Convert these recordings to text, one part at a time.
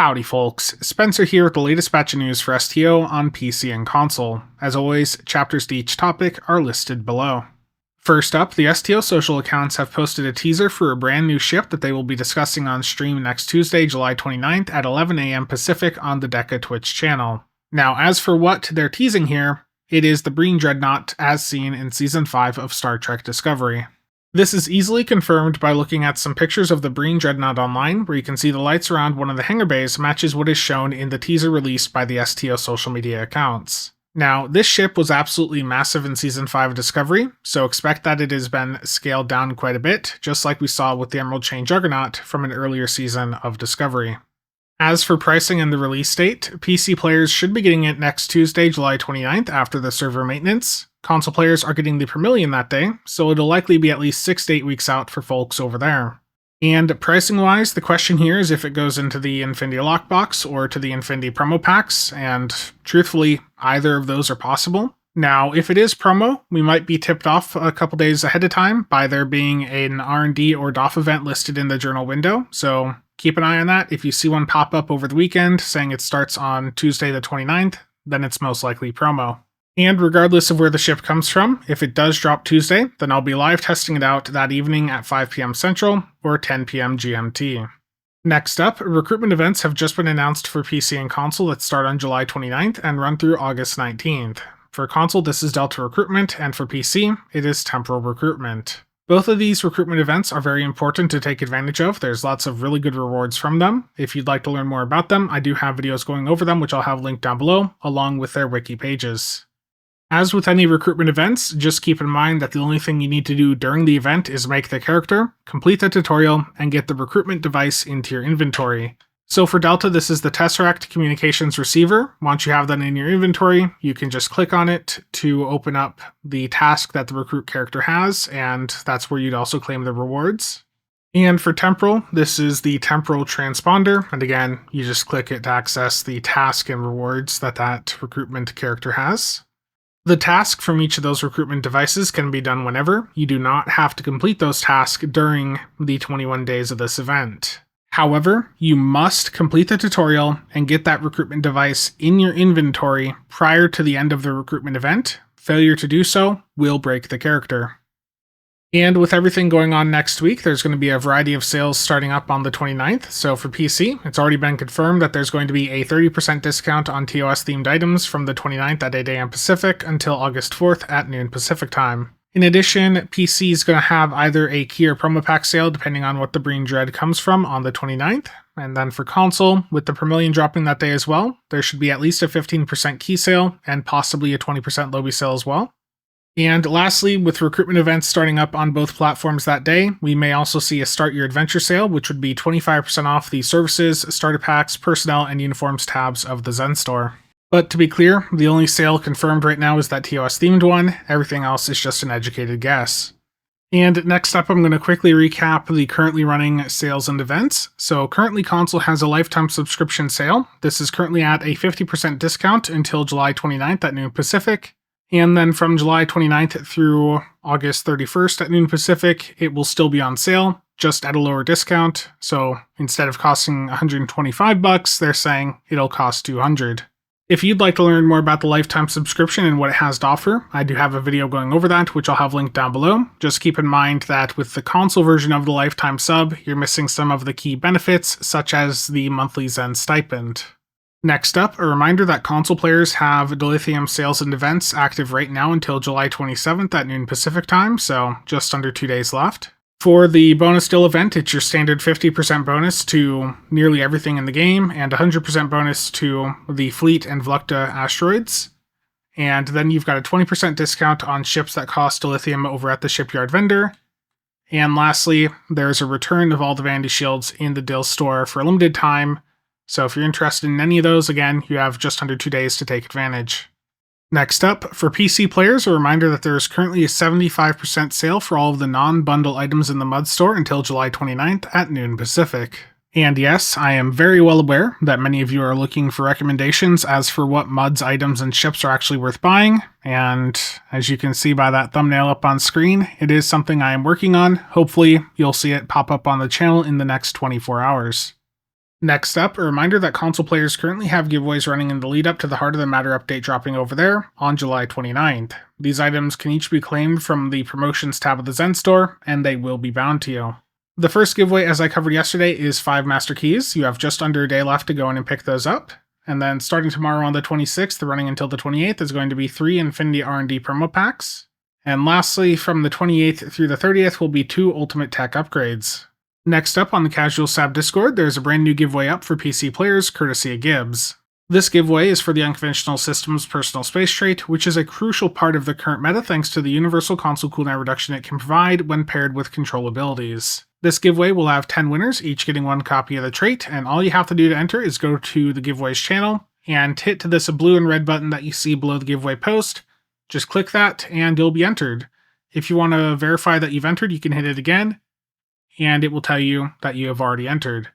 Howdy folks, Spencer here with the latest batch of news for STO on PC and console. As always, chapters to each topic are listed below. First up, the STO social accounts have posted a teaser for a brand new ship that they will be discussing on stream next Tuesday, July 29th at 11 AM Pacific on the Deca Twitch channel. Now, as for what they're teasing here, it is the Breen Dreadnought as seen in Season 5 of Star Trek Discovery. This is easily confirmed by looking at some pictures of the Breen Dreadnought online, where you can see the lights around one of the hangar bays matches what is shown in the teaser released by the STO social media accounts. Now, this ship was absolutely massive in Season 5 of Discovery, so expect that it has been scaled down quite a bit, just like we saw with the Emerald Chain Juggernaut from an earlier season of Discovery. As for pricing and the release date, PC players should be getting it next Tuesday, July 29th after the server maintenance. Console players are getting the per million that day, so it'll likely be at least 6 to 8 weeks out for folks over there. And pricing-wise, the question here is if it goes into the Infinity Lockbox or to the Infinity Promo Packs, and truthfully, either of those are possible. Now, if it is promo, we might be tipped off a couple days ahead of time by there being an R&D or DOF event listed in the journal window, so keep an eye on that. If you see one pop up over the weekend saying it starts on Tuesday the 29th, then it's most likely promo. And regardless of where the ship comes from, if it does drop Tuesday, then I'll be live testing it out that evening at 5 PM Central or 10 PM GMT. Next up, recruitment events have just been announced for PC and console that start on July 29th and run through August 19th. For console, this is Delta Recruitment, and for PC, it is Temporal Recruitment. Both of these recruitment events are very important to take advantage of. There's lots of really good rewards from them. If you'd like to learn more about them, I do have videos going over them, which I'll have linked down below, along with their wiki pages. As with any recruitment events, just keep in mind that the only thing you need to do during the event is make the character, complete the tutorial, and get the recruitment device into your inventory. So for Delta, this is the Tesseract Communications Receiver. Once you have that in your inventory, you can just click on it to open up the task that the recruit character has, and that's where you'd also claim the rewards. And for Temporal, this is the Temporal Transponder, and again, you just click it to access the task and rewards that recruitment character has. The task from each of those recruitment devices can be done whenever. You do not have to complete those tasks during the 21 days of this event. However, you must complete the tutorial and get that recruitment device in your inventory prior to the end of the recruitment event. Failure to do so will break the character. And with everything going on next week, there's going to be a variety of sales starting up on the 29th. So for PC, it's already been confirmed that there's going to be a 30% discount on TOS-themed items from the 29th at 8 AM Pacific until August 4th at noon Pacific time. In addition, PC is going to have either a key or promo pack sale, depending on what the Breen Dread comes from, on the 29th. And then for console, with the per million dropping that day as well, there should be at least a 15% key sale and possibly a 20% lobby sale as well. And lastly, with recruitment events starting up on both platforms that day, we may also see a Start Your Adventure sale, which would be 25% off the services, starter packs, personnel, and uniforms tabs of the Zen store. But to be clear, the only sale confirmed right now is that TOS-themed one. Everything else is just an educated guess. And next up, I'm going to quickly recap the currently running sales and events. So currently, console has a lifetime subscription sale. This is currently at a 50% discount until July 29th at noon Pacific. And then from July 29th through August 31st at noon Pacific, it will still be on sale, just at a lower discount. So instead of costing $125, they're saying it'll cost $200. If you'd like to learn more about the lifetime subscription and what it has to offer, I do have a video going over that, which I'll have linked down below. Just keep in mind that with the console version of the lifetime sub, you're missing some of the key benefits, such as the monthly Zen stipend. Next up, a reminder that console players have Dilithium sales and events active right now until July 27th at noon Pacific time, so just under 2 days left. For the bonus deal event, it's your standard 50% bonus to nearly everything in the game, and 100% bonus to the Fleet and Vlukta asteroids. And then you've got a 20% discount on ships that cost Dilithium over at the shipyard vendor. And lastly, there's a return of all the Vandy shields in the Dill store for a limited time. So if you're interested in any of those, again, you have just under 2 days to take advantage. Next up, for PC players, a reminder that there is currently a 75% sale for all of the non-bundle items in the MUD store until July 29th at noon Pacific. And yes, I am very well aware that many of you are looking for recommendations as for what MUD's items and ships are actually worth buying, and as you can see by that thumbnail up on screen, it is something I am working on. Hopefully, you'll see it pop up on the channel in the next 24 hours. Next up, a reminder that console players currently have giveaways running in the lead up to the Heart of the Matter update dropping over there on July 29th. These items can each be claimed from the Promotions tab of the Zen Store, and they will be bound to you. The first giveaway, as I covered yesterday, is 5 Master Keys. You have just under a day left to go in and pick those up. And then starting tomorrow on the 26th, running until the 28th, is going to be 3 Infinity R&D promo packs. And lastly, from the 28th through the 30th will be 2 Ultimate Tech upgrades. Next up on the CasualSAB Discord, there's a brand new giveaway up for PC players, courtesy of Gibbs. This giveaway is for the Unconventional Systems Personal Space trait, which is a crucial part of the current meta thanks to the universal console cooldown reduction it can provide when paired with control abilities. This giveaway will have 10 winners, each getting 1 copy of the trait, and all you have to do to enter is go to the giveaways channel and hit this blue and red button that you see below the giveaway post. Just click that and you'll be entered. If you want to verify that you've entered, you can hit it again, and it will tell you that you have already entered.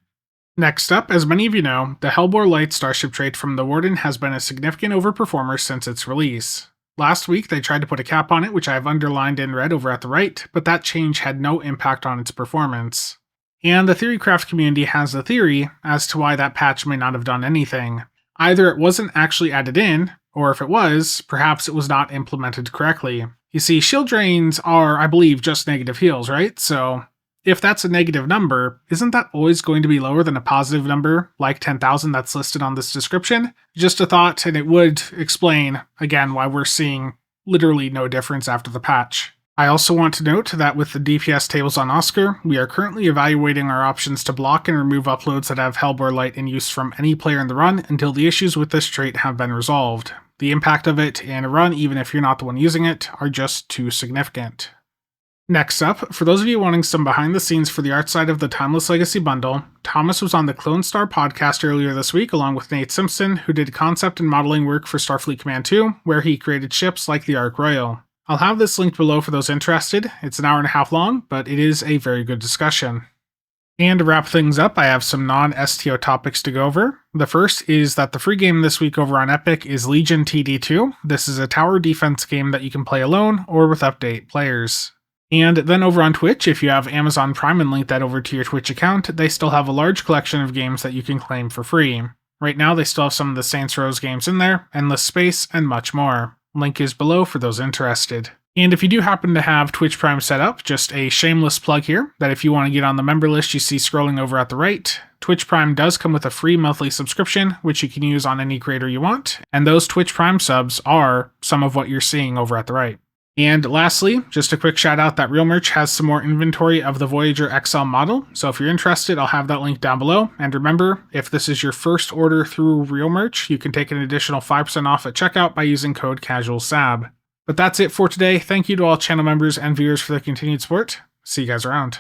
Next up, as many of you know, the Hellbore Light Starship trait from the Warden has been a significant overperformer since its release. Last week, they tried to put a cap on it, which I have underlined in red over at the right, but that change had no impact on its performance. And the Theorycraft community has a theory as to why that patch may not have done anything. Either it wasn't actually added in, or if it was, perhaps it was not implemented correctly. You see, shield drains are, I believe, just negative heals, right? So if that's a negative number, isn't that always going to be lower than a positive number, like 10,000 that's listed on this description? Just a thought, and it would explain, again, why we're seeing literally no difference after the patch. I also want to note that with the DPS tables on Oscar, we are currently evaluating our options to block and remove uploads that have Hellbore Light in use from any player in the run until the issues with this trait have been resolved. The impact of it in a run, even if you're not the one using it, are just too significant. Next up, for those of you wanting some behind the scenes for the art side of the Timeless Legacy bundle, Thomas was on the Clonestar podcast earlier this week along with Nate Simpson, who did concept and modeling work for Starfleet Command 2, where he created ships like the Ark Royal. I'll have this linked below for those interested. It's an hour and a half long, but it is a very good discussion. And to wrap things up, I have some non-STO topics to go over. The first is that the free game this week over on Epic is Legion TD2. This is a tower defense game that you can play alone or with update players. And then over on Twitch, if you have Amazon Prime and link that over to your Twitch account, they still have a large collection of games that you can claim for free. Right now, they still have some of the Saints Row games in there, Endless Space, and much more. Link is below for those interested. And if you do happen to have Twitch Prime set up, just a shameless plug here, that if you want to get on the member list you see scrolling over at the right, Twitch Prime does come with a free monthly subscription, which you can use on any creator you want, and those Twitch Prime subs are some of what you're seeing over at the right. And lastly, just a quick shout out that Real Merch has some more inventory of the Voyager XL model, so if you're interested, I'll have that link down below. And remember, if this is your first order through Real Merch, you can take an additional 5% off at checkout by using code CasualSAB. But that's it for today. Thank you to all channel members and viewers for their continued support. See you guys around.